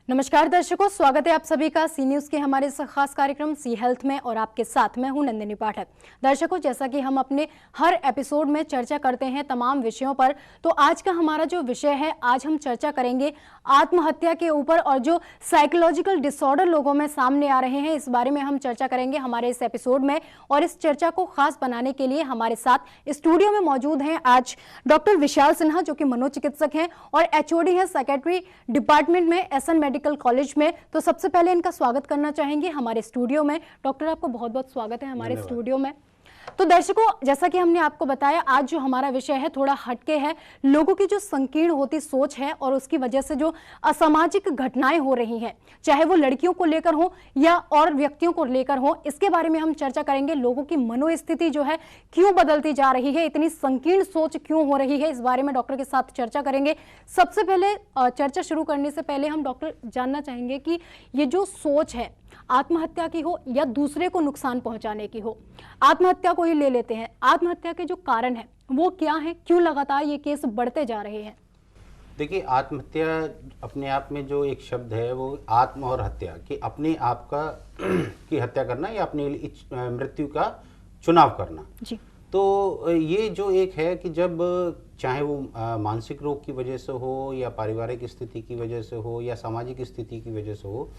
नमस्कार दर्शकों, स्वागत है आप सभी का सी न्यूज के हमारे इस खास कार्यक्रम सी हेल्थ में और आपके साथ मैं हूं नंदिनी पाठक। दर्शकों, जैसा कि हम अपने हर एपिसोड में चर्चा करते हैं तमाम विषयों पर, तो आज का हमारा जो विषय है, आज हम चर्चा करेंगे आत्महत्या के ऊपर और जो साइकोलॉजिकल डिसऑर्डर लोगों में सामने आ रहे हैं, इस बारे में हम चर्चा करेंगे हमारे इस एपिसोड में। और इस चर्चा को खास बनाने के लिए हमारे साथ स्टूडियो में मौजूद हैं आज डॉक्टर विशाल सिन्हा, जो कि मनोचिकित्सक हैं और एचओडी हैं साइकेट्री डिपार्टमेंट में एसएन मेडिकल कॉलेज में। तो सबसे पहले इनका स्वागत करना चाहेंगे हमारे स्टूडियो में। डॉक्टर, आपको बहुत बहुत स्वागत है हमारे स्टूडियो में। तो दर्शकों, जैसा कि हमने आपको बताया, आज जो हमारा विषय है थोड़ा हटके है। लोगों की जो संकीर्ण होती सोच है और उसकी वजह से जो असामाजिक घटनाएं हो रही हैं, चाहे वो लड़कियों को लेकर हो या और व्यक्तियों को लेकर हो, इसके बारे में हम चर्चा करेंगे। लोगों की मनोस्थिति जो है क्यों बदलती जा रही है, इतनी संकीर्ण सोच क्यों हो रही है, इस बारे में डॉक्टर के साथ चर्चा करेंगे। सबसे पहले चर्चा शुरू करने से पहले हम डॉक्टर जानना चाहेंगे कि ये जो सोच है आत्महत्या की हो या दूसरे को नुकसान पहुंचाने की हो, आत्महत्या को ही ले लेते हैं, आत्महत्या के जो कारण है वो क्या है, क्यों लगातार ये केस बढ़ते जा रहे हैं? देखिए, आत्महत्या अपने आप में जो एक शब्द है वो आत्म और हत्या कि अपने आप का की हत्या करना या अपने मृत्यु का चुनाव करना जी। तो ये जो एक है कि जब चाहे वो मानसिक रोग की वजह से हो या पारिवारिक स्थिति की वजह से हो या सामाजिक स्थिति की वजह से हो,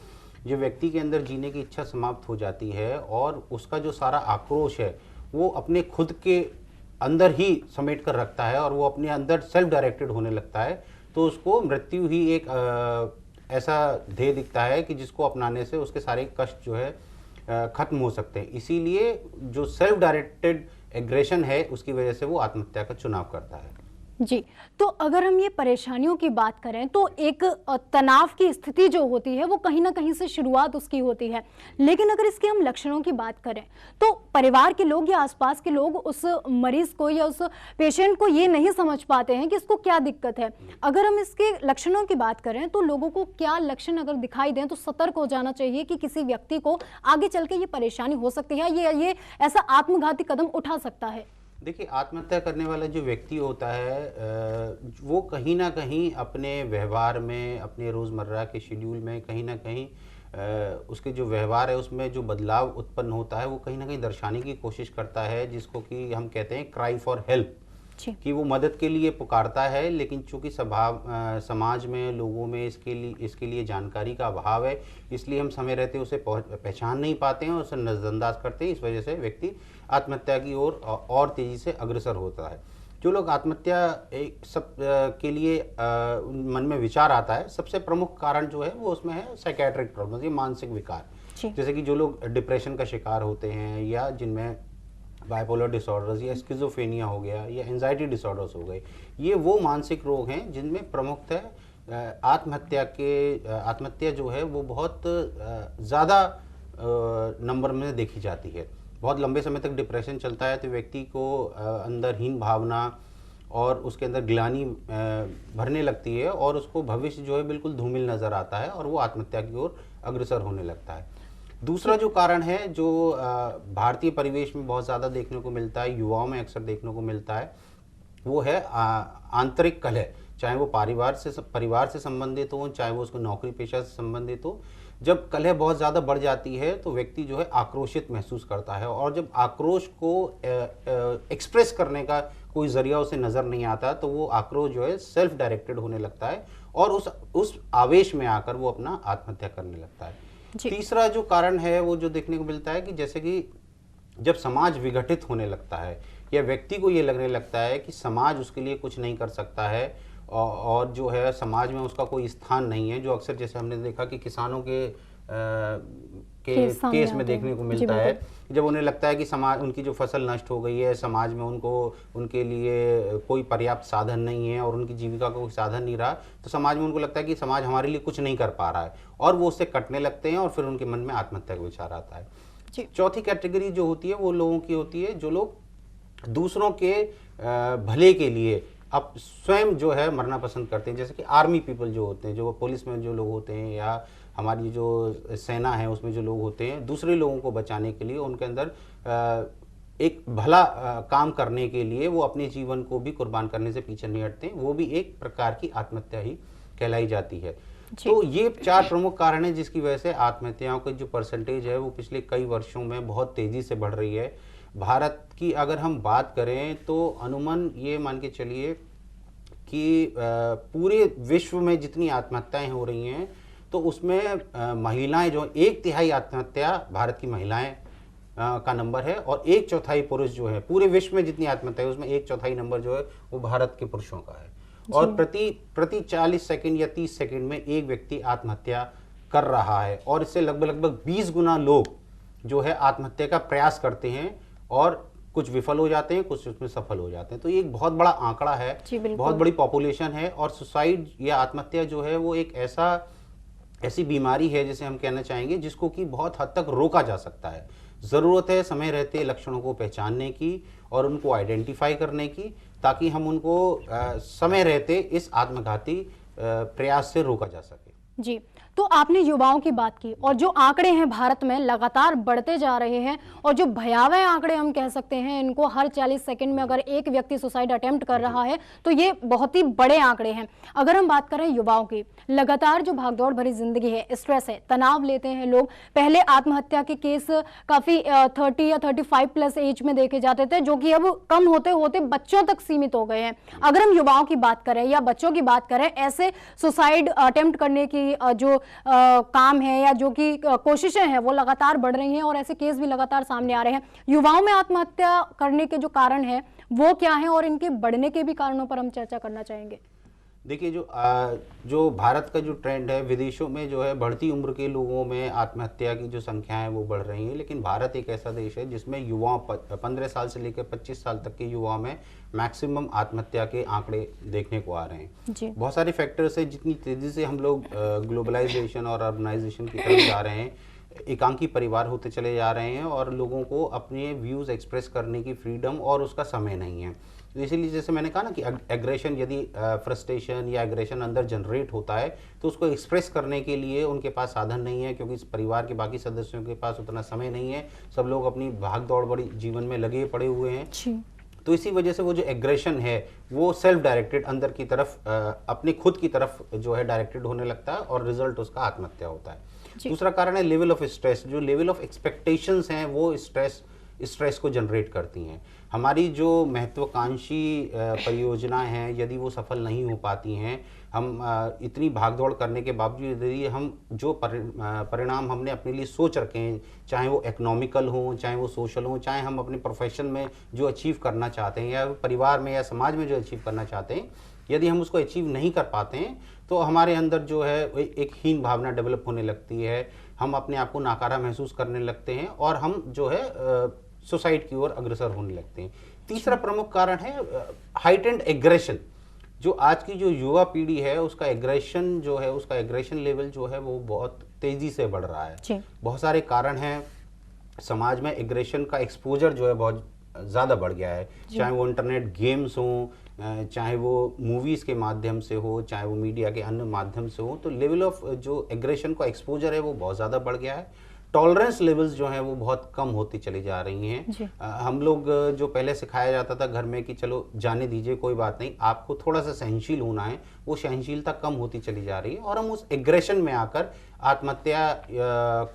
जो व्यक्ति के अंदर जीने की इच्छा समाप्त हो जाती है और उसका जो सारा आक्रोश है वो अपने खुद के अंदर ही समेट कर रखता है और वो अपने अंदर सेल्फ डायरेक्टेड होने लगता है, तो उसको मृत्यु ही एक ऐसा ध्येय दिखता है कि जिसको अपनाने से उसके सारे कष्ट जो है खत्म हो सकते हैं। इसीलिए जो सेल्फ डायरेक्टेड एग्रेशन है उसकी वजह से वो आत्महत्या का चुनाव करता है। जी। तो अगर हम ये परेशानियों की बात करें तो एक तनाव की स्थिति जो होती है वो कहीं ना कहीं से शुरुआत उसकी होती है, लेकिन अगर इसके हम लक्षणों की बात करें तो परिवार के लोग या आसपास के लोग उस मरीज को या उस पेशेंट को ये नहीं समझ पाते हैं कि इसको क्या दिक्कत है। अगर हम इसके लक्षणों की बात करें तो लोगों को क्या लक्षण अगर दिखाई दें तो सतर्क हो जाना चाहिए कि किसी व्यक्ति को आगे चल के ये परेशानी हो सकती है, ये ऐसा आत्मघाती कदम उठा सकता है। देखिए, आत्महत्या करने वाला जो व्यक्ति होता है वो कहीं ना कहीं अपने व्यवहार में, अपने रोज़मर्रा के शेड्यूल में कहीं ना कहीं उसके जो व्यवहार है उसमें जो बदलाव उत्पन्न होता है वो कहीं ना कहीं दर्शाने की कोशिश करता है, जिसको कि हम कहते हैं क्राई फॉर हेल्प, कि वो मदद के लिए पुकारता है। लेकिन चूंकि समाज में, लोगों में इसके लिए जानकारी का अभाव है, इसलिए हम समय रहते उसे पहचान नहीं पाते हैं और उसे नज़रअंदाज करते हैं। इस वजह से व्यक्ति आत्महत्या की ओर और तेज़ी से अग्रसर होता है। जो लोग आत्महत्या सब के लिए मन में विचार आता है, सबसे प्रमुख कारण जो है वो उसमें है साइकेट्रिक प्रॉब्लम, ये मानसिक विकार। जैसे कि जो लोग डिप्रेशन का शिकार होते हैं या जिनमें बाइपोलर डिसऑर्डर्स या स्किज़ोफ्रेनिया हो गया या एंजाइटी डिसऑर्डर्स हो गए, ये वो मानसिक रोग हैं जिनमें प्रमुखतः आत्महत्या जो है वो बहुत ज़्यादा नंबर में देखी जाती है। बहुत लंबे समय तक डिप्रेशन चलता है तो व्यक्ति को अंदर हीन भावना और उसके अंदर ग्लानि भरने लगती है और उसको भविष्य जो है बिल्कुल धूमिल नज़र आता है और वो आत्महत्या की ओर अग्रसर होने लगता है। दूसरा जो कारण है जो भारतीय परिवेश में बहुत ज़्यादा देखने को मिलता है, युवाओं में अक्सर देखने को मिलता है, वो है आंतरिक कलह। चाहे वो परिवार से संबंधित हो, चाहे वो उसको नौकरी पेशा से संबंधित हो। जब कलह बहुत ज़्यादा बढ़ जाती है तो व्यक्ति जो है आक्रोशित महसूस करता है और जब आक्रोश को एक्सप्रेस करने का कोई जरिया उसे नज़र नहीं आता तो वो आक्रोश जो है सेल्फ डायरेक्टेड होने लगता है और उस आवेश में आकर वो अपना आत्महत्या करने लगता है। तीसरा जो कारण है वो जो देखने को मिलता है कि जैसे कि जब समाज विघटित होने लगता है या व्यक्ति को ये लगने लगता है कि समाज उसके लिए कुछ नहीं कर सकता है और जो है समाज में उसका कोई स्थान नहीं है, जो अक्सर जैसे हमने देखा कि किसानों के केस में देखने को मिलता है। जब उन्हें लगता है कि समाज, उनकी जो फसल नष्ट हो गई है, समाज में उनके लिए कोई पर्याप्त साधन नहीं है और उनकी जीविका का कोई साधन नहीं रहा, तो समाज में उनको लगता है कि समाज हमारे लिए कुछ नहीं कर पा रहा है और वो उससे कटने लगते हैं और फिर उनके मन में आत्महत्या का विचार आता है। चौथी कैटेगरी जो होती है वो लोगों की होती है जो लोग दूसरों के भले के लिए अब स्वयं जो है मरना पसंद करते हैं। जैसे कि आर्मी पीपल जो होते हैं, जो पुलिस में जो लोग होते हैं या हमारी जो सेना है उसमें जो लोग होते हैं, दूसरे लोगों को बचाने के लिए उनके अंदर एक भला काम करने के लिए वो अपने जीवन को भी कुर्बान करने से पीछे नहीं हटते, वो भी एक प्रकार की आत्महत्या ही कहलाई जाती है। तो ये 4 प्रमुख कारण हैं जिसकी वजह से आत्महत्याओं की जो परसेंटेज है वो पिछले कई वर्षों में बहुत तेजी से बढ़ रही है। भारत की अगर हम बात करें तो अनुमान ये मान के चलिए कि पूरे विश्व में जितनी आत्महत्याएं हो रही हैं तो उसमें महिलाएं जो 1/3 आत्महत्या भारत की महिलाएं का नंबर है और 1/4 पुरुष जो है। पूरे विश्व में जितनी आत्महत्या है उसमें 1/4 नंबर जो है वो भारत के पुरुषों का है। और प्रति 40 सेकंड या 30 सेकंड में एक व्यक्ति आत्महत्या कर रहा है और इससे लगभग 20 गुना लोग जो है आत्महत्या का प्रयास करते हैं और कुछ विफल हो जाते हैं, कुछ उसमें सफल हो जाते हैं। तो ये एक बहुत बड़ा आंकड़ा है, बहुत बड़ी पॉपुलेशन है। और सुसाइड या आत्महत्या जो है वो एक ऐसी बीमारी है जिसे हम कहना चाहेंगे जिसको कि बहुत हद तक रोका जा सकता है। ज़रूरत है समय रहते लक्षणों को पहचानने की और उनको आइडेंटिफाई करने की, ताकि हम उनको समय रहते इस आत्मघाती प्रयास से रोका जा सके। जी, तो आपने युवाओं की बात की और जो आंकड़े हैं भारत में लगातार बढ़ते जा रहे हैं और जो भयावह आंकड़े हम कह सकते हैं, इनको हर 40 सेकंड में अगर एक व्यक्ति सुसाइड अटेम्प्ट कर रहा है तो ये बहुत ही बड़े आंकड़े हैं। अगर हम बात करें युवाओं की, लगातार जो भागदौड़ भरी जिंदगी है, स्ट्रेस है, तनाव लेते हैं लोग। पहले आत्महत्या के केस काफी 30 या 35 प्लस एज में देखे जाते थे, जो कि अब कम होते होते बच्चों तक सीमित हो गए हैं। अगर हम युवाओं की बात करें या बच्चों की बात करें, ऐसे सुसाइड अटेम्प्ट करने की जो काम है या जो कि कोशिशें हैं वो लगातार बढ़ रही हैं और ऐसे केस भी लगातार सामने आ रहे हैं। युवाओं में आत्महत्या करने के जो कारण हैं वो क्या हैं और इनके बढ़ने के भी कारणों पर हम चर्चा करना चाहेंगे। देखिए, जो भारत का जो ट्रेंड है, विदेशों में जो है बढ़ती उम्र के लोगों में आत्महत्या की जो संख्या है वो बढ़ रही है, लेकिन भारत एक ऐसा देश है जिसमें युवाओं 15 साल से लेकर 25 साल तक के युवाओं में मैक्सिमम आत्महत्या के आंकड़े देखने को आ रहे हैं। बहुत सारे फैक्टर्स है, जितनी तेजी से हम लोग ग्लोबलाइजेशन और अर्बनाइजेशन की तरफ जा रहे हैं, एकांकी परिवार होते चले जा रहे हैं और लोगों को अपने व्यूज़ एक्सप्रेस करने की फ्रीडम और उसका समय नहीं है। तो इसीलिए जैसे मैंने कहा ना कि एग्रेशन, यदि फ्रस्ट्रेशन या एग्रेशन अंदर जनरेट होता है तो उसको एक्सप्रेस करने के लिए उनके पास साधन नहीं है, क्योंकि इस परिवार के बाकी सदस्यों के पास उतना समय नहीं है। सब लोग अपनी भाग दौड़ बड़ी जीवन में लगे पड़े हुए हैं। तो इसी वजह से वो जो एग्रेशन है वो सेल्फ डायरेक्टेड अंदर की तरफ अपने खुद की तरफ जो है डायरेक्टेड होने लगता है और रिजल्ट उसका आत्महत्या होता है। दूसरा कारण है लेवल ऑफ स्ट्रेस। जो लेवल ऑफ एक्सपेक्टेशंस हैं वो स्ट्रेस को जनरेट करती हैं। हमारी जो महत्वाकांक्षी परियोजनाएं हैं, यदि वो सफल नहीं हो पाती हैं, हम इतनी भागदौड़ करने के बावजूद यदि हम जो परिणाम हमने अपने लिए सोच रखे हैं, चाहे वो इकोनॉमिकल हो, चाहे वो सोशल हो, चाहे हम अपने प्रोफेशन में जो अचीव करना चाहते हैं या परिवार में या समाज में जो अचीव करना चाहते हैं, यदि हम उसको अचीव नहीं कर पाते हैं तो हमारे अंदर जो है एक हीन भावना डेवलप होने लगती है। हम अपने आप को नाकारा महसूस करने लगते हैं और हम जो है सुसाइड की ओर अग्रसर होने लगते हैं। तीसरा प्रमुख कारण है हाइटेंड एग्रेशन। जो आज की जो युवा पीढ़ी है उसका एग्रेशन जो है, उसका एग्रेशन लेवल जो है वो बहुत तेजी से बढ़ रहा है। बहुत सारे कारण हैं। समाज में एग्रेशन का एक्सपोजर जो है बहुत ज़्यादा बढ़ गया है, चाहे वो इंटरनेट गेम्स हों, चाहे वो मूवीज़ के माध्यम से हो, चाहे वो मीडिया के अन्य माध्यम से हो। तो लेवल ऑफ जो एग्रेशन का एक्सपोजर है वो बहुत ज़्यादा बढ़ गया है। टॉलरेंस लेवल्स जो हैं वो बहुत कम होती चली जा रही हैं। हम लोग जो पहले सिखाया जाता था घर में कि चलो जाने दीजिए, कोई बात नहीं, आपको थोड़ा सा सहनशील होना है, वो सहनशीलता कम होती चली जा रही है और हम उस एग्रेशन में आकर आत्महत्या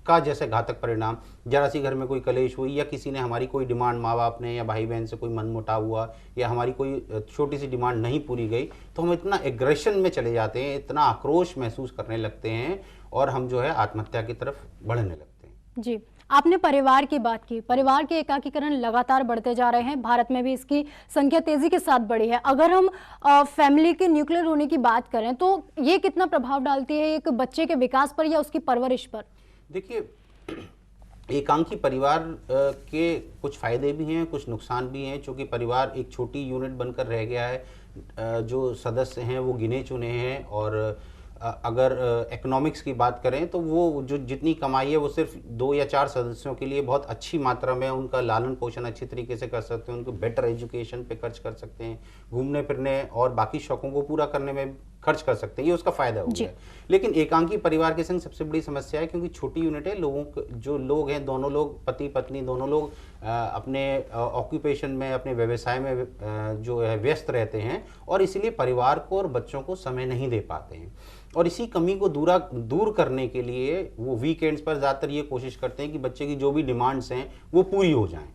का जैसे घातक परिणाम, जरा सी घर में कोई कलेश हुई या किसी ने हमारी कोई डिमांड, माँ बाप ने या भाई बहन से कोई मनमुटाव हुआ या हमारी कोई छोटी सी डिमांड नहीं पूरी गई, तो हम इतना एग्रेशन में चले जाते हैं, इतना आक्रोश महसूस करने लगते हैं और हम जो है आत्महत्या की तरफ बढ़ने लगते हैं। जी, आपने परिवार की बात की। परिवार के एकाकीकरण लगातार बढ़ते जा रहे हैं, भारत में भी इसकी संख्या तेजी के साथ बढ़ी है। अगर हम फैमिली के न्यूक्लियर होने की बात करें तो ये कितना प्रभाव डालती है एक बच्चे के विकास पर या उसकी परवरिश पर? देखिए, एकांकी परिवार के कुछ फायदे भी हैं, कुछ नुकसान भी हैं। चूँकि परिवार एक छोटी यूनिट बनकर रह गया है, जो सदस्य हैं वो गिने चुने हैं और अगर इकोनॉमिक्स की बात करें तो वो जो जितनी कमाई है वो सिर्फ 2 या 4 सदस्यों के लिए बहुत अच्छी मात्रा में उनका लालन पोषण अच्छी तरीके से कर सकते हैं, उनको बेटर एजुकेशन पे खर्च कर सकते हैं, घूमने फिरने और बाकी शौकों को पूरा करने में खर्च कर सकते हैं, ये उसका फायदा हो गया। लेकिन एकांकी परिवार के संग सबसे बड़ी समस्या है, क्योंकि छोटी यूनिट है, जो लोग हैं, दोनों लोग पति पत्नी दोनों लोग अपने ऑक्यूपेशन में, अपने व्यवसाय में जो है व्यस्त रहते हैं और इसीलिए परिवार को और बच्चों को समय नहीं दे पाते हैं। और इसी कमी को दूर करने के लिए वो वीकेंड्स पर ज़्यादातर ये कोशिश करते हैं कि बच्चे की जो भी डिमांड्स हैं वो पूरी हो जाएं।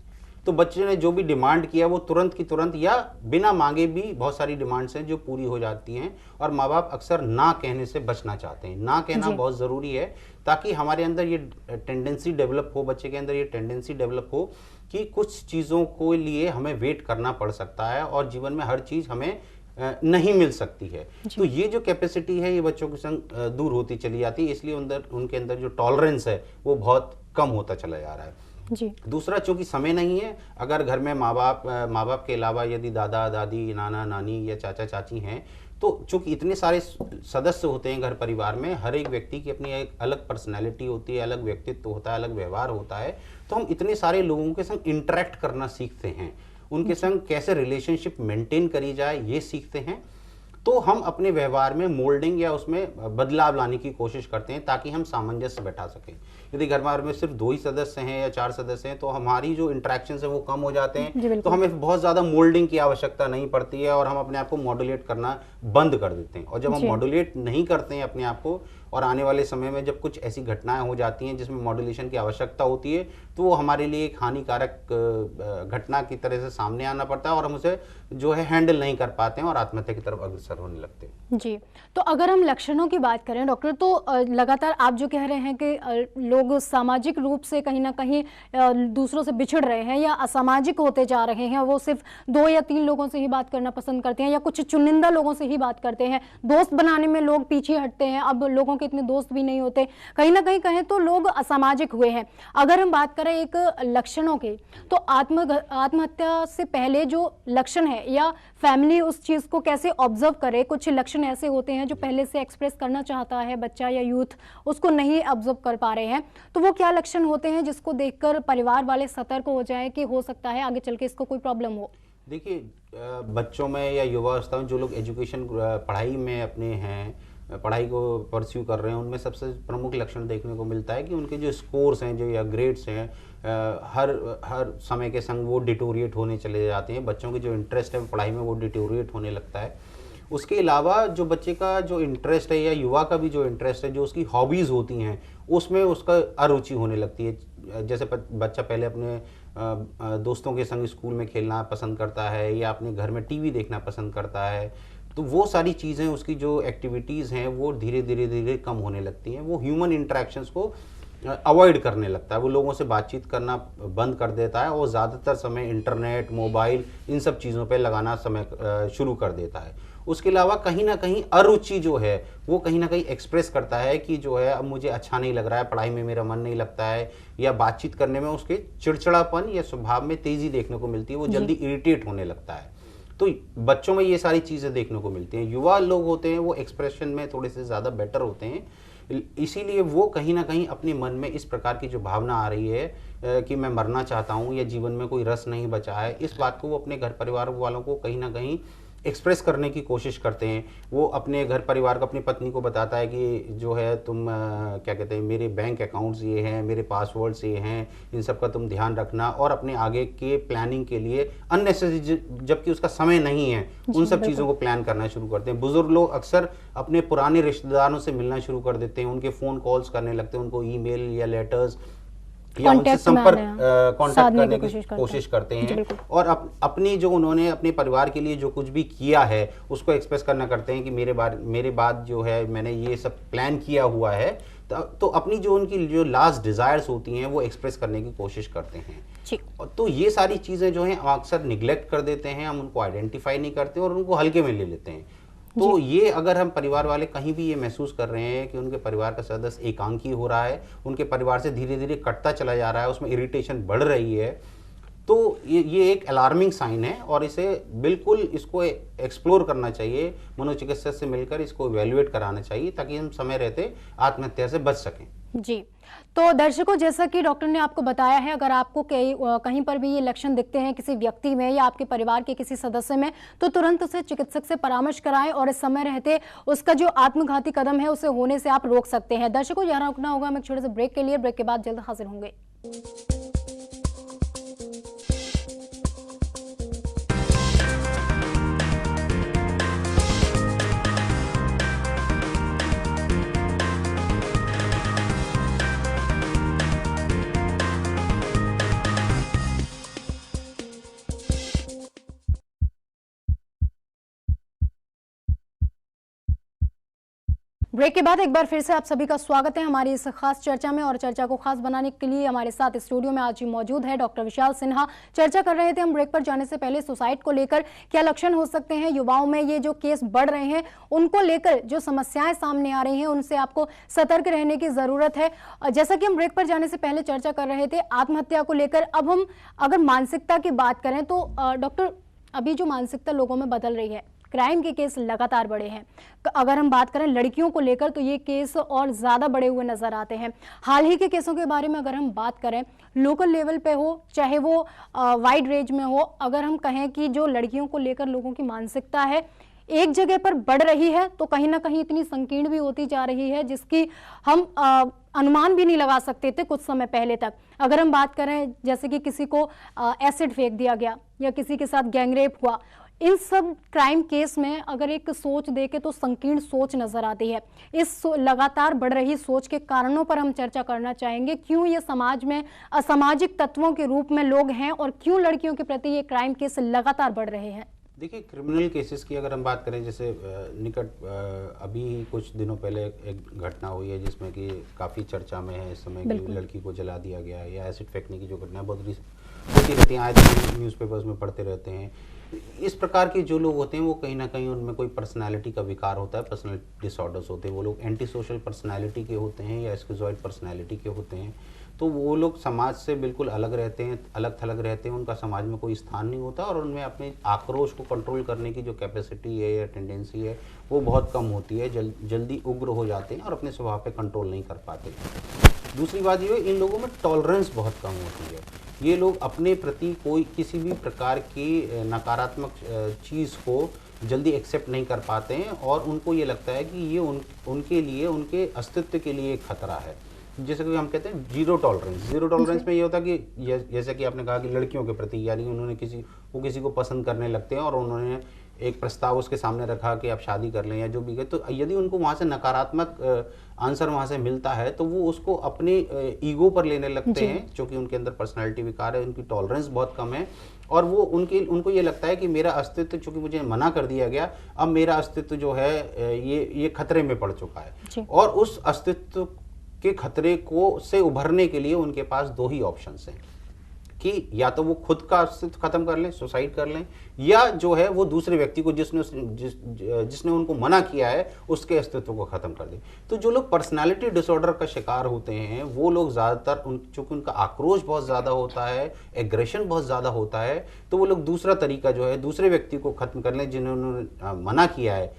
तो बच्चे ने जो भी डिमांड किया वो तुरंत की तुरंत या बिना मांगे भी बहुत सारी डिमांड्स हैं जो पूरी हो जाती हैं, और माँ बाप अक्सर ना कहने से बचना चाहते हैं। ना कहना बहुत ज़रूरी है ताकि हमारे अंदर ये टेंडेंसी डेवलप हो, बच्चे के अंदर ये टेंडेंसी डेवलप हो कि कुछ चीज़ों को लिए हमें वेट करना पड़ सकता है और जीवन में हर चीज़ हमें नहीं मिल सकती है। तो ये जो कैपेसिटी है ये बच्चों के संग दूर होती चली जाती है, इसलिए उनके अंदर जो टॉलरेंस है वो बहुत कम होता चला जा रहा है जी। दूसरा, चूंकि समय नहीं है, अगर घर में माँ बाप के अलावा यदि दादा दादी, नाना नानी या चाचा चाची हैं, तो चूंकि इतने सारे सदस्य होते हैं घर परिवार में, हर एक व्यक्ति की अपनी एक अलग पर्सनैलिटी होती है, अलग व्यक्तित्व होता है, अलग व्यवहार होता है, तो हम इतने सारे लोगों के संग इंटरेक्ट करना सीखते हैं, उनके संग कैसे रिलेशनशिप मेंटेन करी जाए ये सीखते हैं। तो हम अपने व्यवहार में मोल्डिंग या उसमें बदलाव लाने की कोशिश करते हैं ताकि हम सामंजस्य बैठा सकें। यदि घर में सिर्फ 2 ही सदस्य हैं या 4 सदस्य हैं तो हमारी जो इंटरेक्शन है वो कम हो जाते हैं, तो हमें बहुत ज़्यादा मोल्डिंग की आवश्यकता नहीं पड़ती है और हम अपने आप को मॉड्यूलेट करना बंद कर देते हैं। और जब हम मॉड्यूलेट नहीं करते हैं अपने आप को, और आने वाले समय में जब कुछ ऐसी घटनाएं हो जाती हैं जिसमें मॉड्यूलेशन की आवश्यकता होती है, तो वो हमारे लिए एक हानिकारक घटना की तरह से सामने आना पड़ता है और हम उसे जो है हैंडल नहीं कर पाते हैं और आत्महत्या की तरफ अग्रसर होने लगते हैं। जी, तो अगर हम लक्षणों की बात करें डॉक्टर, तो लगातार आप जो कह रहे हैं कि लोग सामाजिक रूप से कहीं ना कहीं दूसरों से बिछड़ रहे हैं या असामाजिक होते जा रहे हैं, वो सिर्फ 2 या 3 लोगों से ही बात करना पसंद करते हैं या कुछ चुनिंदा लोगों से ही बात करते हैं, दोस्त बनाने में लोग पीछे हटते हैं, अब लोगों के इतने दोस्त भी नहीं होते, कहीं ना कहीं कहें तो लोग असामाजिक हुए हैं। अगर हम बात करें एक लक्षणों के, तो आत्महत्या से पहले जो लक्षण है या फैमिली उस चीज को कैसे ऑब्जर्व करे, कुछ लक्षण ऐसे होते हैं जो पहले से एक्सप्रेस करना चाहता है बच्चा या यूथ, उसको नहीं ऑब्जर्व कर पा रहे हैं, तो वो क्या लक्षण होते हैं जिसको देखकर परिवार वाले सतर्क हो जाए कि हो सकता है आगे चल के इसको कोई प्रॉब्लम हो? देखिए, बच्चों में या युवावस्था में जो लोग एजुकेशन पढ़ाई में अपने हैं, पढ़ाई को परस्यू कर रहे हैं, उनमें सबसे प्रमुख लक्षण देखने को मिलता है कि उनके जो स्कोर्स हैं जो या ग्रेड्स हैं हर समय के संग वो डिटोरिएट होने चले जाते हैं। बच्चों की जो इंटरेस्ट है पढ़ाई में वो डिटोरिएट होने लगता है। उसके अलावा जो बच्चे का जो इंटरेस्ट है या युवा का भी जो इंटरेस्ट है, जो उसकी हॉबीज़ होती हैं, उसमें उसका अरुचि होने लगती है। जैसे बच्चा पहले अपने दोस्तों के संग स्कूल में खेलना पसंद करता है या अपने घर में टीवी देखना पसंद करता है, तो वो सारी चीज़ें, उसकी जो एक्टिविटीज़ हैं वो धीरे धीरे कम होने लगती हैं। वो ह्यूमन इंटरेक्शंस को अवॉइड करने लगता है, वो लोगों से बातचीत करना बंद कर देता है और ज़्यादातर समय इंटरनेट, मोबाइल, इन सब चीज़ों पे लगाना समय शुरू कर देता है। उसके अलावा कहीं ना कहीं अरुचि जो है वो कहीं ना कहीं एक्सप्रेस करता है कि जो है अब मुझे अच्छा नहीं लग रहा है, पढ़ाई में मेरा मन नहीं लगता है, या बातचीत करने में उसके चिड़चिड़ापन या स्वभाव में तेज़ी देखने को मिलती है, वो जल्दी इरिटेट होने लगता है। तो बच्चों में ये सारी चीज़ें देखने को मिलती हैं। युवा लोग होते हैं वो एक्सप्रेशन में थोड़े से ज़्यादा बेटर होते हैं, इसीलिए वो कहीं ना कहीं अपने मन में इस प्रकार की जो भावना आ रही है कि मैं मरना चाहता हूँ या जीवन में कोई रस नहीं बचा है, इस बात को वो अपने घर परिवार वालों को कहीं ना कहीं एक्सप्रेस करने की कोशिश करते हैं। वो अपने घर परिवार को, अपनी पत्नी को बताता है कि जो है तुम क्या कहते हैं, मेरे बैंक अकाउंट्स ये हैं, मेरे पासवर्ड्स ये हैं, इन सब का तुम ध्यान रखना, और अपने आगे के प्लानिंग के लिए अननेसेसरी, जबकि उसका समय नहीं है, उन सब चीज़ों को प्लान करना शुरू करते हैं। बुजुर्ग लोग अक्सर अपने पुराने रिश्तेदारों से मिलना शुरू कर देते हैं, उनके फ़ोन कॉल्स करने लगते हैं, उनको ईमेल या लेटर्स या उनसे संपर्क कांटेक्ट करने की कोशिश करते हैं, और अपनी जो उन्होंने अपने परिवार के लिए जो कुछ भी किया है उसको एक्सप्रेस करना करते हैं कि मेरे बाद जो है मैंने ये सब प्लान किया हुआ है, तो अपनी जो उनकी जो लास्ट डिजायर्स होती हैं वो एक्सप्रेस करने की कोशिश करते हैं। तो ये सारी चीज़ें जो हैं अक्सर निगलेक्ट कर देते हैं, हम उनको आइडेंटिफाई नहीं करते और उनको हल्के में ले लेते हैं। तो ये अगर हम परिवार वाले कहीं भी ये महसूस कर रहे हैं कि उनके परिवार का सदस्य एकांकी हो रहा है, उनके परिवार से धीरे धीरे कटता चला जा रहा है, उसमें इरिटेशन बढ़ रही है, तो ये एक अलार्मिंग साइन है और इसको एक्सप्लोर करना चाहिए, मनोचिकित्सक से मिलकर इसको इवैल्यूएट कराना चाहिए ताकि हम समय रहते आत्महत्या से बच सकें। जी, तो दर्शकों, जैसा कि डॉक्टर ने आपको बताया है, अगर आपको कहीं पर भी ये लक्षण दिखते हैं किसी व्यक्ति में या आपके परिवार के किसी सदस्य में, तो तुरंत उसे चिकित्सक से परामर्श कराएं और इस समय रहते उसका जो आत्मघाती कदम है उसे होने से आप रोक सकते हैं। दर्शकों, यहाँ रुकना होगा हमें एक छोटे से ब्रेक के लिए। ब्रेक के बाद जल्द हाजिर होंगे। ब्रेक के बाद एक बार फिर से आप सभी का स्वागत है हमारी इस खास चर्चा में। और चर्चा को खास बनाने के लिए हमारे साथ स्टूडियो में आज मौजूद है डॉक्टर विशाल सिन्हा। चर्चा कर रहे थे हम ब्रेक पर जाने से पहले सुसाइड को लेकर, क्या लक्षण हो सकते हैं युवाओं में, ये जो केस बढ़ रहे हैं उनको लेकर जो समस्याएं सामने आ रही हैं उनसे आपको सतर्क रहने की जरूरत है। जैसा कि हम ब्रेक पर जाने से पहले चर्चा कर रहे थे आत्महत्या को लेकर, अब हम अगर मानसिकता की बात करें तो डॉक्टर अभी जो मानसिकता लोगों में बदल रही है, क्राइम के केस लगातार बढ़े हैं। अगर हम बात करें लड़कियों को लेकर तो ये केस और ज्यादा बढ़े हुए नजर आते हैं। हाल ही के केसों के बारे में अगर हम बात करें, लोकल लेवल पे हो चाहे वो वाइड रेंज में हो, अगर हम कहें कि जो लड़कियों को लेकर लोगों की मानसिकता है एक जगह पर बढ़ रही है तो कहीं ना कहीं इतनी संकीर्ण भी होती जा रही है जिसकी हम अनुमान भी नहीं लगा सकते थे कुछ समय पहले तक। अगर हम बात करें जैसे कि किसी को एसिड फेंक दिया गया या किसी के साथ गैंगरेप हुआ, इन सब क्राइम केस में अगर एक सोच देके तो संकीर्ण सोच नजर आती है। इस लगातार बढ़ रही सोच के कारणों पर हम चर्चा करना चाहेंगे। क्यों ये समाज में असामाजिक तत्वों के रूप में लोग हैं और क्यों लड़कियों के प्रति ये क्राइम केस लगातार बढ़ रहे हैं। देखिए, क्रिमिनल केसेस की अगर हम बात करें, जैसे अभी कुछ दिनों पहले एक घटना हुई है जिसमें कि काफ़ी चर्चा में है इस समय कि लड़की को जला दिया गया या एसिड फेंकने की जो घटना बहुत होती रहती हैं, आज न्यूज़पेपर्स में पढ़ते रहते हैं। इस प्रकार के जो लोग होते हैं वो कहीं ना कहीं उनमें कोई पर्सनालिटी का विकार होता है, पर्सनालिटी डिसऑर्डर्स होते हैं। वो लोग एंटी सोशल पर्सनालिटी के होते हैं या स्किज़ॉइड पर्सनालिटी के होते हैं। तो वो लोग समाज से बिल्कुल अलग रहते हैं, अलग थलग रहते हैं, उनका समाज में कोई स्थान नहीं होता और उनमें अपने आक्रोश को कंट्रोल करने की जो कैपेसिटी है या टेंडेंसी है वो बहुत कम होती है। जल्दी उग्र हो जाते हैं और अपने स्वभाव पे कंट्रोल नहीं कर पाते। दूसरी बात ये है, इन लोगों में टॉलरेंस बहुत कम होती है। ये लोग अपने प्रति कोई किसी भी प्रकार की नकारात्मक चीज़ को जल्दी एक्सेप्ट नहीं कर पाते हैं और उनको ये लगता है कि ये उनके लिए, उनके अस्तित्व के लिए एक खतरा है। जैसे कि हम कहते हैं जीरो टॉलरेंस। जीरो टॉलरेंस में ये होता है कि जैसे कि आपने कहा कि लड़कियों के प्रति, यानी उन्होंने किसी को पसंद करने लगते हैं और उन्होंने एक प्रस्ताव उसके सामने रखा कि आप शादी कर लें या जो भी गए, तो यदि उनको वहाँ से नकारात्मक आंसर वहाँ से मिलता है तो वो उसको अपने ईगो पर लेने लगते हैं, क्योंकि उनके अंदर पर्सनालिटी विकार है, उनकी टॉलरेंस बहुत कम है और वो उनको ये लगता है कि मेरा अस्तित्व, चूंकि मुझे मना कर दिया गया, अब मेरा अस्तित्व जो है ये खतरे में पड़ चुका है। और उस अस्तित्व के खतरे को से उभरने के लिए उनके पास दो ही ऑप्शंस हैं कि या तो वो खुद का अस्तित्व खत्म कर लें, सुसाइड कर लें, या जो है वो दूसरे व्यक्ति को जिसने उनको मना किया है उसके अस्तित्व को खत्म कर दें। तो जो लोग पर्सनालिटी डिसऑर्डर का शिकार होते हैं वो लोग ज़्यादातर चूंकि उनका आक्रोश बहुत ज़्यादा होता है, एग्रेशन बहुत ज़्यादा होता है, तो वो लोग दूसरा तरीका जो है दूसरे व्यक्ति को खत्म कर लें जिन्होंने मना किया है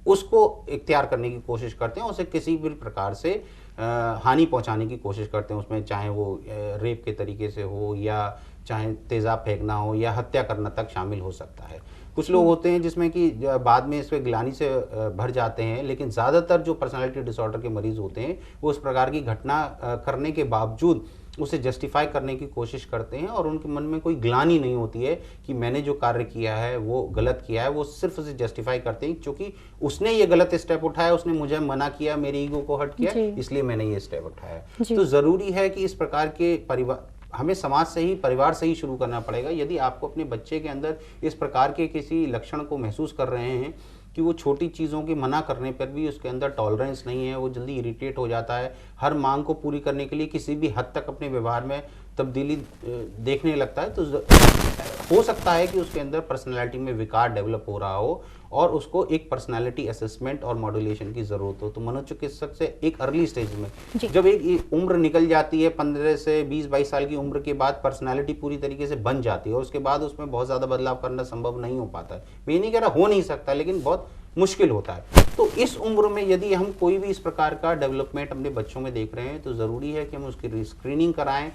उसको इख्तियार करने की कोशिश करते हैं, उसे किसी भी प्रकार से हानि पहुंचाने की कोशिश करते हैं। उसमें चाहे वो रेप के तरीके से हो या चाहे तेज़ाब फेंकना हो या हत्या करना तक शामिल हो सकता है। कुछ लोग होते हैं जिसमें कि बाद में इसमें ग्लानि से भर जाते हैं, लेकिन ज़्यादातर जो पर्सनालिटी डिसऑर्डर के मरीज होते हैं वो उस प्रकार की घटना करने के बावजूद उसे जस्टिफाई करने की कोशिश करते हैं और उनके मन में कोई ग्लानि नहीं होती है कि मैंने जो कार्य किया है वो गलत किया है। वो सिर्फ उसे जस्टिफाई करते हैं क्योंकि उसने ये गलत स्टेप उठाया, उसने मुझे मना किया, मेरी ईगो को हर्ट किया, इसलिए मैंने ये स्टेप उठाया। तो ज़रूरी है कि इस प्रकार के हमें समाज से ही, परिवार से ही शुरू करना पड़ेगा। यदि आपको अपने बच्चे के अंदर इस प्रकार के किसी लक्षण को महसूस कर रहे हैं कि वो छोटी चीज़ों के मना करने पर भी उसके अंदर टॉलरेंस नहीं है, वो जल्दी इरिटेट हो जाता है, हर मांग को पूरी करने के लिए किसी भी हद तक अपने व्यवहार में तब्दीली देखने लगता है, तो हो सकता है कि उसके अंदर पर्सनैलिटी में विकार डेवलप हो रहा हो और उसको एक पर्सनैलिटी असेसमेंट और मॉड्यूलेशन की ज़रूरत हो। तो मनोचिकित्सक से एक अर्ली स्टेज में, जब एक उम्र निकल जाती है 15 से 20-22 साल की उम्र के बाद पर्सनैलिटी पूरी तरीके से बन जाती है और उसके बाद उसमें बहुत ज़्यादा बदलाव करना संभव नहीं हो पाता है। मैं ये नहीं कह रहा हो नहीं सकता, लेकिन बहुत मुश्किल होता है। तो इस उम्र में यदि हम कोई भी इस प्रकार का डेवलपमेंट अपने बच्चों में देख रहे हैं तो ज़रूरी है कि हम उसकी स्क्रीनिंग कराएं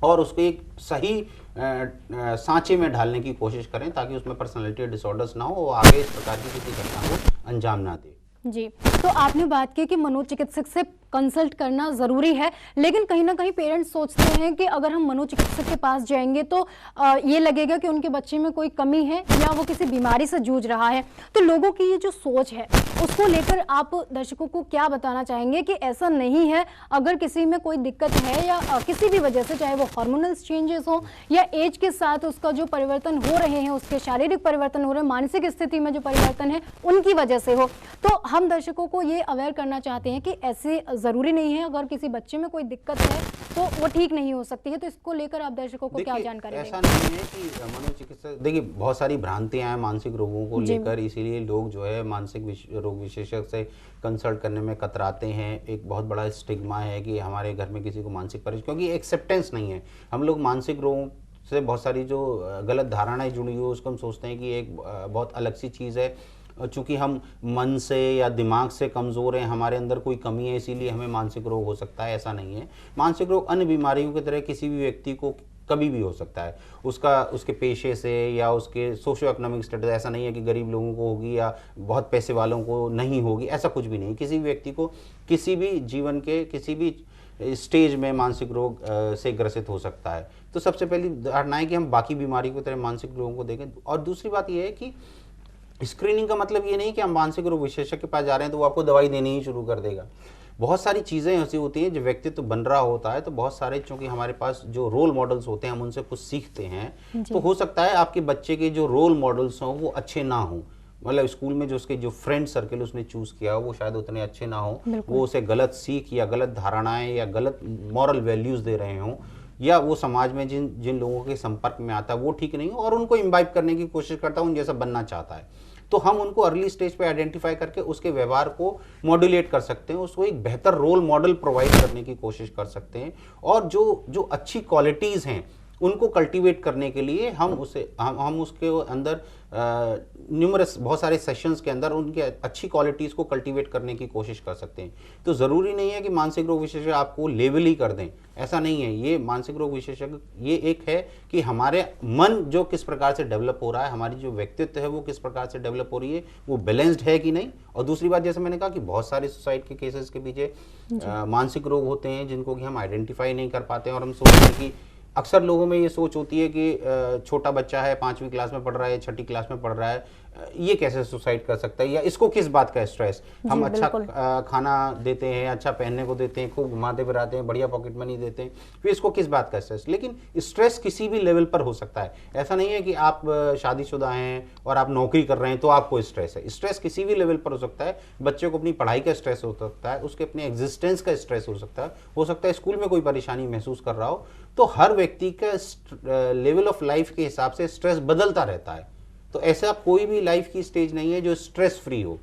और उसको एक सही सांचे में ढालने की कोशिश करें ताकि उसमें पर्सनालिटी डिसऑर्डर्स ना हो और आगे इस प्रकार की किसी घटना को अंजाम ना दे। जी, तो आपने बात की कि मनोचिकित्सक से कंसल्ट करना ज़रूरी है। लेकिन कहीं ना कहीं पेरेंट्स सोचते हैं कि अगर हम मनोचिकित्सक के पास जाएंगे तो ये लगेगा कि उनके बच्चे में कोई कमी है या वो किसी बीमारी से जूझ रहा है। तो लोगों की ये जो सोच है उसको लेकर आप दर्शकों को क्या बताना चाहेंगे कि ऐसा नहीं है। अगर किसी में कोई दिक्कत है या किसी भी वजह से, चाहे वो हार्मोनल चेंजेस हो या एज के साथ उसका जो परिवर्तन हो रहे हैं, उसके शारीरिक परिवर्तन हो रहे हैं, मानसिक स्थिति में जो परिवर्तन है उनकी वजह से हो, तो हम दर्शकों को ये अवेयर करना चाहते हैं कि ऐसे ज़रूरी नहीं है अगर किसी बच्चे में कोई दिक्कत है तो वो ठीक नहीं हो सकती है। तो इसको लेकर आप दर्शकों को क्या जानकारी देंगे? ऐसा नहीं है कि मनोचिकित्सक, देखिए बहुत सारी भ्रांतियां हैं मानसिक रोगों को लेकर, इसीलिए लोग जो है मानसिक रोग विशेषज्ञ से कंसल्ट करने में कतराते हैं। एक बहुत बड़ा स्टिग्मा है कि हमारे घर में किसी को मानसिक परेशानी, क्योंकि एक्सेप्टेंस नहीं है। हम लोग मानसिक रोगों से बहुत सारी जो गलत धारणाएं जुड़ी हुई उसको हम सोचते हैं कि एक बहुत अलग सी चीज़ है। चूँकि हम मन से या दिमाग से कमज़ोर हैं, हमारे अंदर कोई कमी है, इसीलिए हमें मानसिक रोग हो सकता है, ऐसा नहीं है। मानसिक रोग अन्य बीमारियों की तरह किसी भी व्यक्ति को कभी भी हो सकता है। उसके पेशे से या उसके सोशो इकोनॉमिक स्टेटस, ऐसा नहीं है कि गरीब लोगों को होगी या बहुत पैसे वालों को नहीं होगी, ऐसा कुछ भी नहीं। किसी भी व्यक्ति को किसी भी जीवन के किसी भी स्टेज में मानसिक रोग से ग्रसित हो सकता है। तो सबसे पहली धारणा है कि हम बाकी बीमारी की तरह मानसिक रोगों को देखें। और दूसरी बात यह है कि स्क्रीनिंग का मतलब ये नहीं कि हम मानसिक रोग विशेषज्ञ के पास जा रहे हैं तो वो आपको दवाई देनी ही शुरू कर देगा। बहुत सारी चीज़ें ऐसी होती हैं, जो व्यक्तित्व बन रहा होता है तो बहुत सारे, चूंकि हमारे पास जो रोल मॉडल्स होते हैं हम उनसे कुछ सीखते हैं। तो हो सकता है आपके बच्चे के जो रोल मॉडल्स हों वो अच्छे ना हों, मतलब स्कूल में जो उसके जो फ्रेंड सर्कल उसने चूज किया वो शायद उतने अच्छे ना हो, वो उसे गलत सीख या गलत धारणाएं या गलत मॉरल वैल्यूज दे रहे हों, या वो समाज में जिन जिन लोगों के संपर्क में आता है वो ठीक नहीं हो और उनको इम्बाइब करने की कोशिश करता है, उन जैसा बनना चाहता है। तो हम उनको अर्ली स्टेज पे आइडेंटिफाई करके उसके व्यवहार को मॉड्यूलेट कर सकते हैं, उसको एक बेहतर रोल मॉडल प्रोवाइड करने की कोशिश कर सकते हैं। और जो अच्छी क्वालिटीज़ हैं उनको कल्टीवेट करने के लिए हम उसके अंदर न्यूमरस बहुत सारे सेशंस के अंदर उनके अच्छी क्वालिटीज़ को कल्टीवेट करने की कोशिश कर सकते हैं। तो ज़रूरी नहीं है कि मानसिक रोग विशेषज्ञ आपको लेवल ही कर दें, ऐसा नहीं है। ये मानसिक रोग विशेषज्ञ ये एक है कि हमारे मन जो किस प्रकार से डेवलप हो रहा है, हमारी जो व्यक्तित्व है वो किस प्रकार से डेवलप हो रही है, वो बैलेंस्ड है कि नहीं। और दूसरी बात, जैसे मैंने कहा कि बहुत सारे सुसाइड के केसेस के पीछे मानसिक रोग होते हैं जिनको कि हम आइडेंटिफाई नहीं कर पाते हैं। और हम सोचते हैं कि अक्सर लोगों में ये सोच होती है कि छोटा बच्चा है, 5वीं क्लास में पढ़ रहा है, 6ठी क्लास में पढ़ रहा है, ये कैसे सुसाइड कर सकता है, या इसको किस बात का स्ट्रेस। हम अच्छा खाना देते हैं, अच्छा पहनने को देते हैं, खूब घुमाते फिराते हैं, बढ़िया पॉकेट मनी देते हैं, फिर इसको किस बात का स्ट्रेस। लेकिन स्ट्रेस किसी भी लेवल पर हो सकता है। ऐसा नहीं है कि आप शादीशुदा हैं और आप नौकरी कर रहे हैं तो आपको स्ट्रेस है। स्ट्रेस किसी भी लेवल पर हो सकता है। बच्चे को अपनी पढ़ाई का स्ट्रेस हो सकता है, उसके अपने एग्जिस्टेंस का स्ट्रेस हो सकता है स्कूल में कोई परेशानी महसूस कर रहा हो। तो हर व्यक्ति का लेवल ऑफ लाइफ के हिसाब से स्ट्रेस बदलता रहता है। तो ऐसा कोई भी लाइफ की स्टेज नहीं है जो स्ट्रेस फ्री हो।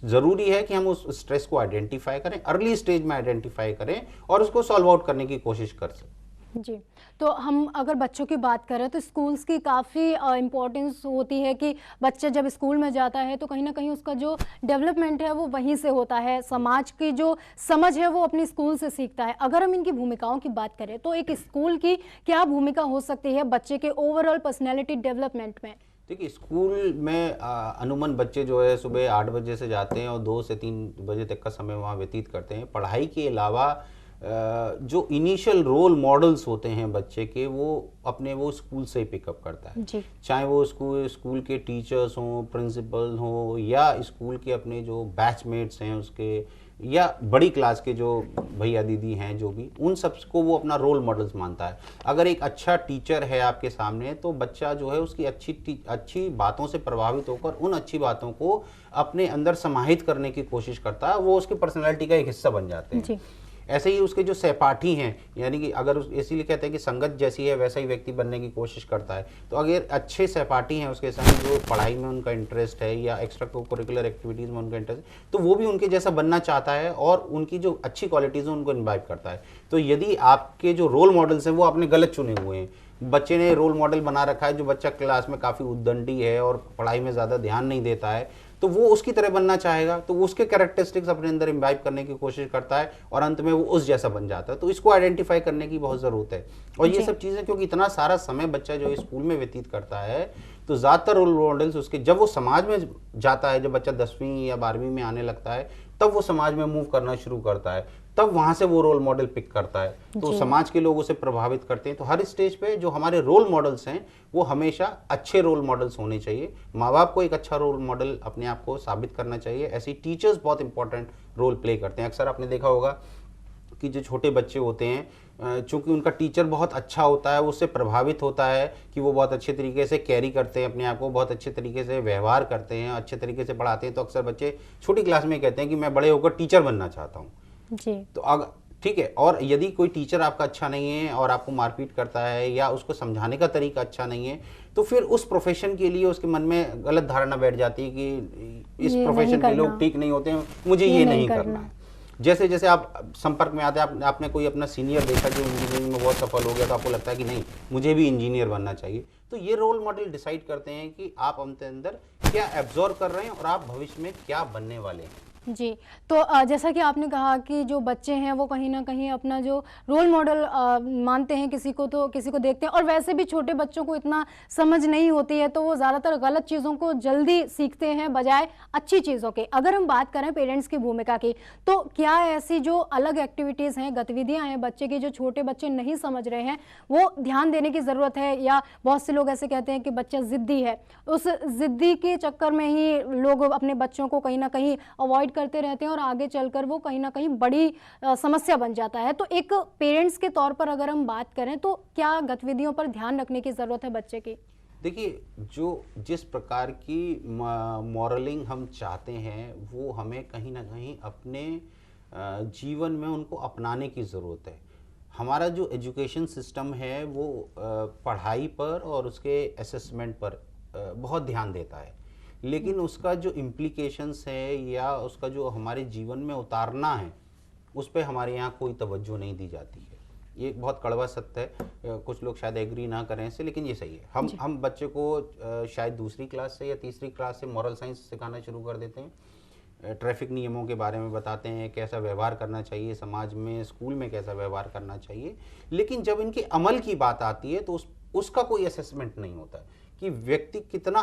जरूरी है कि हम उस स्ट्रेस को आइडेंटिफाई करें, अर्ली स्टेज में आइडेंटिफाई करें और उसको सॉल्व आउट करने की कोशिश कर सकें। जी, तो हम अगर बच्चों की बात करें तो स्कूल्स की काफ़ी इम्पोर्टेंस होती है कि बच्चा जब स्कूल में जाता है तो कहीं ना कहीं उसका जो डेवलपमेंट है वो वहीं से होता है। समाज की जो समझ है वो अपनी स्कूल से सीखता है। अगर हम इनकी भूमिकाओं की बात करें तो एक स्कूल की क्या भूमिका हो सकती है बच्चे के ओवरऑल पर्सनैलिटी डेवलपमेंट में? देखिए, स्कूल में अमूमन बच्चे जो है सुबह 8 बजे से जाते हैं और 2 से 3 बजे तक का समय वहाँ व्यतीत करते हैं। पढ़ाई के अलावा जो इनिशियल रोल मॉडल्स होते हैं बच्चे के, वो स्कूल से ही पिकअप करता है। चाहे वो स्कूल के टीचर्स हों, प्रिंसिपल हों, या स्कूल के अपने जो बैचमेट्स हैं उसके, या बड़ी क्लास के जो भैया दीदी हैं, जो भी, उन सबको वो अपना रोल मॉडल्स मानता है। अगर एक अच्छा टीचर है आपके सामने तो बच्चा जो है उसकी अच्छी बातों से प्रभावित होकर उन अच्छी बातों को अपने अंदर समाहित करने की कोशिश करता है, वो उसकी पर्सनैलिटी का एक हिस्सा बन जाते हैं। ऐसे ही उसके जो सहपाठी हैं, यानी कि अगर इसीलिए कहते हैं कि संगत जैसी है वैसा ही व्यक्ति बनने की कोशिश करता है। तो अगर अच्छे सहपाठी हैं उसके साथ, जो पढ़ाई में उनका इंटरेस्ट है या एक्स्ट्रा करिकुलर एक्टिविटीज़ में उनका इंटरेस्ट है, तो वो भी उनके जैसा बनना चाहता है और उनकी जो अच्छी क्वालिटीज़ हैं उनको इन्वाइब करता है। तो यदि आपके जो रोल मॉडल्स हैं वो आपने गलत चुने हुए हैं, बच्चे ने रोल मॉडल बना रखा है जो बच्चा क्लास में काफ़ी उद्दंडी है और पढ़ाई में ज़्यादा ध्यान नहीं देता है, तो वो उसकी तरह बनना चाहेगा, तो उसके कैरेक्टरिस्टिक्स अपने अंदर इम्बाइब करने की कोशिश करता है और अंत में वो उस जैसा बन जाता है। तो इसको आइडेंटिफाई करने की बहुत ज़रूरत है। और ये सब चीज़ें, क्योंकि इतना सारा समय बच्चा जो स्कूल में व्यतीत करता है, तो ज़्यादातर रोल मॉडल्स उसके, जब वो समाज में जाता है, जब बच्चा 10वीं या 12वीं में आने लगता है, तब वो समाज में मूव करना शुरू करता है, तब वहां से वो रोल मॉडल पिक करता है, तो समाज के लोग उसे प्रभावित करते हैं। तो हर स्टेज पे जो हमारे रोल मॉडल्स हैं वो हमेशा अच्छे रोल मॉडल्स होने चाहिए। माँ बाप को एक अच्छा रोल मॉडल अपने आप को साबित करना चाहिए। ऐसे टीचर्स बहुत इंपॉर्टेंट रोल प्ले करते हैं। अक्सर आपने देखा होगा कि जो छोटे बच्चे होते हैं, चूंकि उनका टीचर बहुत अच्छा होता है, उससे प्रभावित होता है कि वो बहुत अच्छे तरीके से कैरी करते हैं अपने आप को, बहुत अच्छे तरीके से व्यवहार करते हैं, अच्छे तरीके से पढ़ाते हैं। तो अक्सर बच्चे छोटी क्लास में कहते हैं कि मैं बड़े होकर टीचर बनना चाहता हूँ जी। तो अगर ठीक है, और यदि कोई टीचर आपका अच्छा नहीं है और आपको मारपीट करता है या उसको समझाने का तरीका अच्छा नहीं है, तो फिर उस प्रोफेशन के लिए उसके मन में गलत धारणा बैठ जाती है कि इस प्रोफेशन के लोग ठीक नहीं होते हैं, मुझे ये नहीं करना है। जैसे जैसे आप संपर्क में आते हैं, आपने कोई अपना सीनियर देखा जो इंजीनियरिंग में बहुत सफल हो गया, तो आपको लगता है कि नहीं, मुझे भी इंजीनियर बनना चाहिए। तो ये रोल मॉडल डिसाइड करते हैं कि आप अपने अंदर क्या एब्जॉर्ब कर रहे हैं और आप भविष्य में क्या बनने वाले हैं जी। तो जैसा कि आपने कहा कि जो बच्चे हैं वो कहीं ना कहीं अपना जो रोल मॉडल मानते हैं किसी को, तो किसी को देखते हैं, और वैसे भी छोटे बच्चों को इतना समझ नहीं होती है, तो वो ज़्यादातर गलत चीज़ों को जल्दी सीखते हैं बजाय अच्छी चीज़ों के। अगर हम बात करें पेरेंट्स की भूमिका की, तो क्या ऐसी जो अलग एक्टिविटीज़ हैं, गतिविधियाँ हैं बच्चे की, जो छोटे बच्चे नहीं समझ रहे हैं, वो ध्यान देने की ज़रूरत है? या बहुत से लोग ऐसे कहते हैं कि बच्चा ज़िद्दी है, उस ज़िद्दी के चक्कर में ही लोग अपने बच्चों को कहीं ना कहीं अवॉइड करते रहते हैं और आगे चलकर वो कहीं ना कहीं बड़ी समस्या बन जाता है। तो एक पेरेंट्स के तौर पर अगर हम बात करें, तो क्या गतिविधियों पर ध्यान रखने की जरूरत है बच्चे की? देखिए, जो जिस प्रकार की मॉरलिंग हम चाहते हैं वो हमें कहीं ना कहीं अपने जीवन में उनको अपनाने की ज़रूरत है। हमारा जो एजुकेशन सिस्टम है वो पढ़ाई पर और उसके असेसमेंट पर बहुत ध्यान देता है, लेकिन उसका जो इम्प्लीकेशंस है या उसका जो हमारे जीवन में उतारना है उस पर हमारे यहाँ कोई तवज्जो नहीं दी जाती है। ये बहुत कड़वा सत्य है, कुछ लोग शायद एग्री ना करें इससे, लेकिन ये सही है। हम बच्चे को शायद दूसरी क्लास से या तीसरी क्लास से मॉरल साइंस सिखाना शुरू कर देते हैं, ट्रैफिक नियमों के बारे में बताते हैं, कैसा व्यवहार करना चाहिए समाज में, स्कूल में कैसा व्यवहार करना चाहिए, लेकिन जब इनके अमल की बात आती है तो उसका कोई असेसमेंट नहीं होता कि व्यक्ति कितना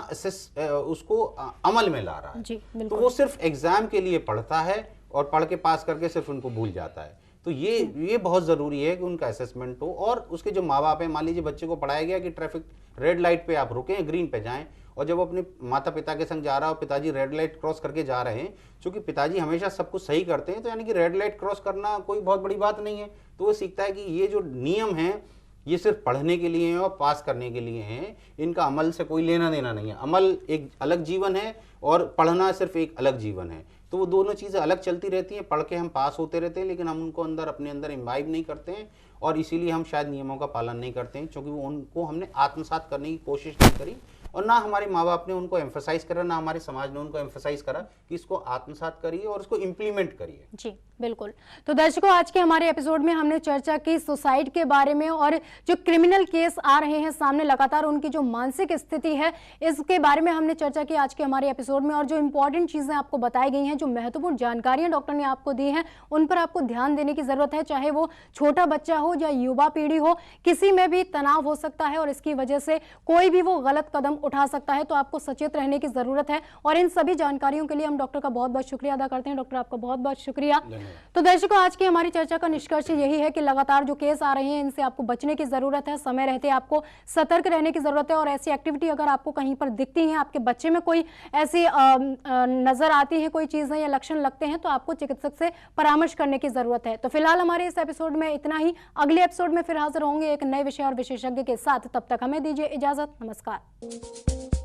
उसको अमल में ला रहा है। तो वो सिर्फ एग्जाम के लिए पढ़ता है और पढ़ के पास करके सिर्फ उनको भूल जाता है। तो ये बहुत ज़रूरी है कि उनका असेसमेंट हो। और उसके जो माँ बाप हैं, मान लीजिए बच्चे को पढ़ाया गया कि ट्रैफिक रेड लाइट पे आप रुकें, ग्रीन पे जाएं, और जब अपने माता पिता के संग जा रहा हो, पिताजी रेड लाइट क्रॉस करके जा रहे हैं, क्योंकि पिताजी हमेशा सब कुछ सही करते हैं, तो यानी कि रेड लाइट क्रॉस करना कोई बहुत बड़ी बात नहीं है। तो वो सीखता है कि ये जो नियम हैं ये सिर्फ पढ़ने के लिए हैं और पास करने के लिए हैं, इनका अमल से कोई लेना देना नहीं है। अमल एक अलग जीवन है और पढ़ना सिर्फ एक अलग जीवन है। तो वो दोनों चीज़ें अलग चलती रहती हैं। पढ़ के हम पास होते रहते हैं, लेकिन हम उनको अपने अंदर इम्बाइब नहीं करते हैं, और इसीलिए हम शायद नियमों का पालन नहीं करते हैं, क्योंकि वो उनको हमने आत्मसात करने की कोशिश नहीं करी, और ना हमारे माँ बाप ने उनको एम्फसाइज करा, ना हमारे समाज ने उनको एम्फसाइज करा कि इसको आत्मसात करिए और उसको इम्प्लीमेंट करिए। जी बिल्कुल। तो दर्शकों, आज के हमारे एपिसोड में हमने चर्चा की सुसाइड के बारे में, और जो क्रिमिनल केस आ रहे हैं सामने लगातार, उनकी जो मानसिक स्थिति है इसके बारे में हमने चर्चा की आज के हमारे एपिसोड में। और जो इंपॉर्टेंट चीजें आपको बताई गई हैं, जो महत्वपूर्ण जानकारियां डॉक्टर ने आपको दी हैं, उन पर आपको ध्यान देने की जरूरत है। चाहे वो छोटा बच्चा हो या युवा पीढ़ी हो, किसी में भी तनाव हो सकता है और इसकी वजह से कोई भी वो गलत कदम उठा सकता है। तो आपको सचेत रहने की जरूरत है। और इन सभी जानकारियों के लिए हम डॉक्टर का बहुत बहुत शुक्रिया अदा करते हैं। डॉक्टर, आपका बहुत बहुत शुक्रिया। तो दर्शकों, आज की हमारी चर्चा का निष्कर्ष यही है कि लगातार जो केस आ रहे हैं इनसे आपको बचने की जरूरत है, समय रहते आपको सतर्क रहने की जरूरत है। और ऐसी एक्टिविटी अगर आपको कहीं पर दिखती है, आपके बच्चे में कोई ऐसी नजर आती है, कोई चीजें या लक्षण लगते हैं, तो आपको चिकित्सक से परामर्श करने की जरूरत है। तो फिलहाल हमारे इस एपिसोड में इतना ही। अगले एपिसोड में फिर हाजिर होंगे एक नए विषय और विशेषज्ञ के साथ। तब तक हमें दीजिए इजाजत। नमस्कार।